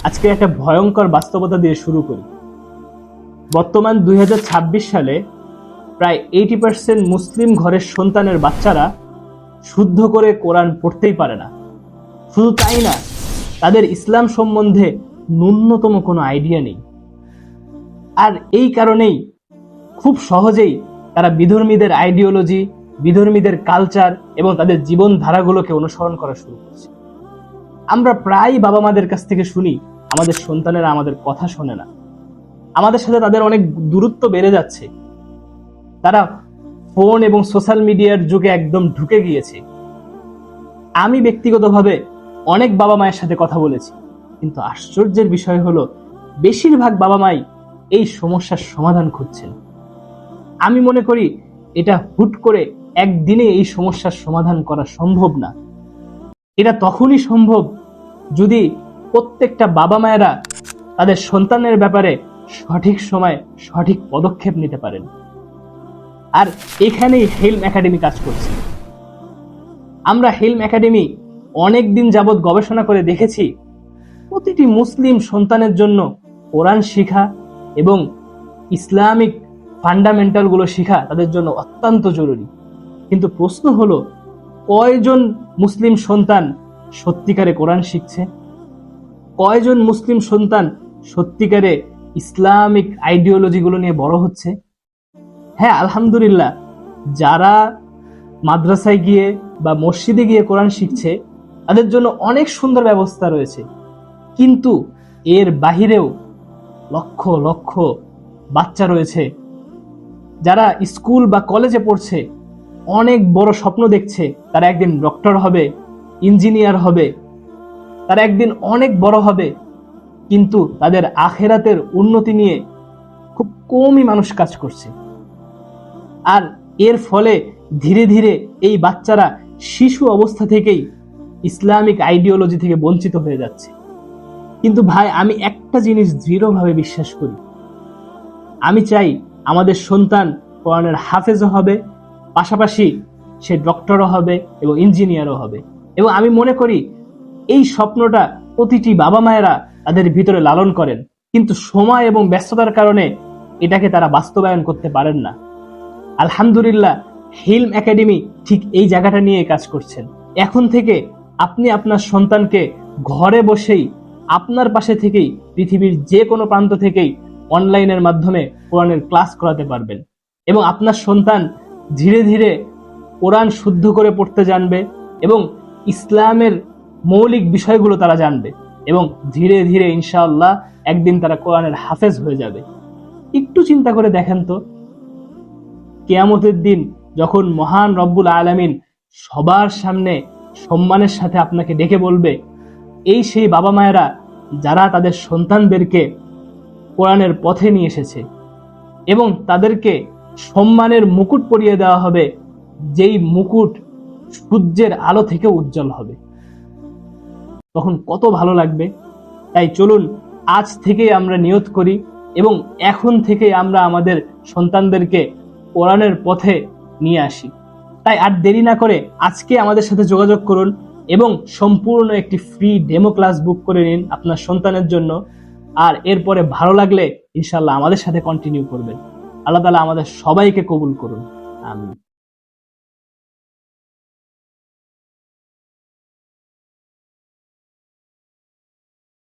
আজকে একটা ভয়ঙ্কর বাস্তবতা দিয়ে শুরু করি। বর্তমান 2026 সালে প্রায় 80% মুসলিম ঘরের সন্তানের বাচ্চারা শুদ্ধ করে কোরআন পড়তেই পারে না। শুধু তাই না, তাদের ইসলাম সম্বন্ধে ন্যূনতম কোনো আইডিয়া নেই। আর এই কারণেই খুব সহজেই তারা বিধর্মীদের আইডিওলজি, বিধর্মীদের কালচার এবং তাদের জীবন ধারাগুলোকে অনুসরণ করা শুরু করছে। আমরা প্রায় বাবা মাদের কাছ থেকে শুনি আমাদের সন্তানেরা আমাদের কথা শোনে না, আমাদের সাথে তাদের অনেক দূরত্ব বেড়ে যাচ্ছে, তারা ফোন এবং সোশ্যাল মিডিয়ার যুগে একদম ঢুকে গিয়েছে। আমি ব্যক্তিগতভাবে অনেক বাবা মায়ের সাথে কথা বলেছি, কিন্তু আশ্চর্যের বিষয় হলো বেশিরভাগ বাবা মাই এই সমস্যার সমাধান খুঁজছেন। আমি মনে করি এটা হুট করে একদিনে এই সমস্যার সমাধান করা সম্ভব না। এটা তখনই সম্ভব যদি প্রত্যেকটা বাবা মায়েরা তাদের সন্তানের ব্যাপারে সঠিক সময় সঠিক পদক্ষেপ নিতে পারেন। আর এখানেই হেলম একাডেমি কাজ করছে। আমরা হেলম একাডেমি অনেক দিন যাবৎ গবেষণা করে দেখেছি প্রতিটি মুসলিম সন্তানের জন্য কোরআন শিখা এবং ইসলামিক ফান্ডামেন্টালগুলো শিখা তাদের জন্য অত্যন্ত জরুরি। কিন্তু প্রশ্ন হলো, কয়জন মুসলিম সন্তান সত্যিকারে কোরআন শিখছে? কয়জন মুসলিম সন্তান সত্যিকারে ইসলামিক আইডিওলজিগুলো নিয়ে বড় হচ্ছে? হ্যাঁ, আলহামদুলিল্লাহ, যারা মাদ্রাসায় গিয়ে বা মসজিদে গিয়ে কোরআন শিখছে তাদের জন্য অনেক সুন্দর ব্যবস্থা রয়েছে। কিন্তু এর বাহিরেও লক্ষ লক্ষ বাচ্চা রয়েছে যারা স্কুল বা কলেজে পড়ছে, অনেক বড় স্বপ্ন দেখছে তারা একদিন ডক্টর হবে, ইঞ্জিনিয়ার হবে, তারা একদিন অনেক বড় হবে, কিন্তু তাদের আখেরাতের উন্নতি নিয়ে খুব কমই মানুষ কাজ করছে। আর এর ফলে ধীরে ধীরে এই বাচ্চারা শিশু অবস্থা থেকেই ইসলামিক আইডিওলজি থেকে বঞ্চিত হয়ে যাচ্ছে। কিন্তু ভাই, আমি একটা জিনিস দৃঢ়ভাবে বিশ্বাস করি, আমি চাই আমাদের সন্তান কোরআনের হাফেজও হবে, পাশাপাশি সে ডক্টরও হবে এবং ইঞ্জিনিয়ারও হবে। এবং আমি মনে করি এই স্বপ্নটা প্রতিটি বাবা মায়েরা তাদের ভিতরে লালন করেন, কিন্তু সময় এবং ব্যস্ততার কারণে এটাকে তারা বাস্তবায়ন করতে পারেন না। আলহামদুলিল্লাহ, হেলম একাডেমি ঠিক এই জায়গাটা নিয়ে কাজ করছেন। এখন থেকে আপনি আপনার সন্তানকে ঘরে বসেই আপনার পাশে থেকেই পৃথিবীর যে কোনো প্রান্ত থেকেই অনলাইনের মাধ্যমে কোরআনের ক্লাস করাতে পারবেন এবং আপনার সন্তান ধীরে ধীরে কোরআন শুদ্ধ করে পড়তে জানবে এবং ইসলামের মৌলিক বিষয়গুলো তারা জানবে এবং ধীরে ধীরে ইনশাআল্লাহ একদিন তারা কোরআনের হাফেজ হয়ে যাবে। একটু চিন্তা করে দেখেন তো, কিয়ামতের দিন যখন মহান রব্বুল আলামিন সবার সামনে সম্মানের সাথে আপনাকে ডেকে বলবে, এই সেই বাবা মায়েরা যারা তাদের সন্তানদেরকে কোরআনের পথে নিয়ে এসেছে, এবং তাদেরকে সম্মানের মুকুট পরিয়ে দেওয়া হবে, যেই মুকুট সূর্যের আলো থেকে উজ্জ্বল হবে। তখন কত ভালো লাগবে। তাই চলুন আজ থেকেই আমরা নিয়ত করি এবং এখন থেকে আমরা আমাদের সন্তানদেরকে কোরআনের পথে নিয়ে আসি। তাই আর দেরি না করে আজকে আমাদের সাথে যোগাযোগ করুন এবং সম্পূর্ণ একটি ফ্রি ডেমো ক্লাস বুক করে নিন আপনার সন্তানের জন্য। আর এরপরে ভালো লাগলে ইনশাআল্লাহ আমাদের সাথে কন্টিনিউ করবেন। আল্লাহ তাআলা আমাদের সবাইকে কবুল করুন, আমিন।